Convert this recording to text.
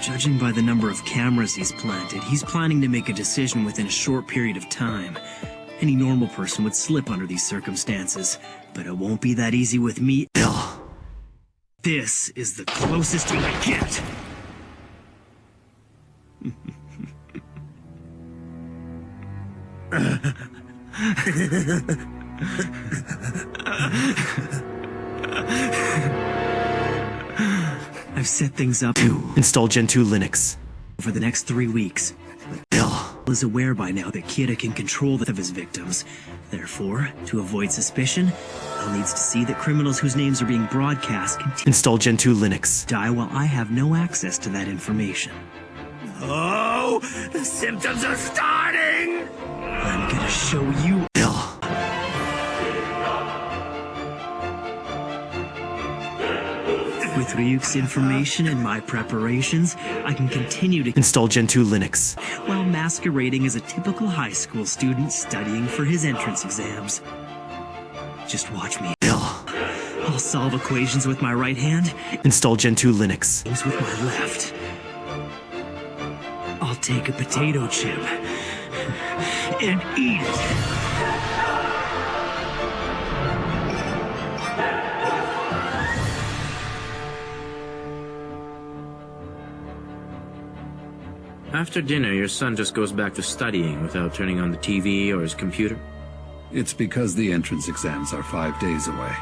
Judging by the number of cameras he's planted, he's planning to make a decision within a short period of time. Any normal person would slip under these circumstances, but it won't be that easy with me. This is the closest we get. I've set things up to install Gentoo Linux for the next 3 weeks. Bill is aware by now that Kira can control the of his victims. Therefore, to avoid suspicion, Bill needs to see that criminals whose names are being broadcast install Gentoo Linux die while I have no access to that information. Oh, the symptoms are starting! I'm gonna show you, Bill. With Ryuk's information and my preparations, I can continue to install Gentoo Linux while masquerading as a typical high school student studying for his entrance exams. Just watch me, Bill. I'll solve equations with my right hand, install Gentoo Linux with my left. I'll take a potato chip and eat it. After dinner, your son just goes back to studying without turning on the TV or his computer? It's because the entrance exams are 5 days away.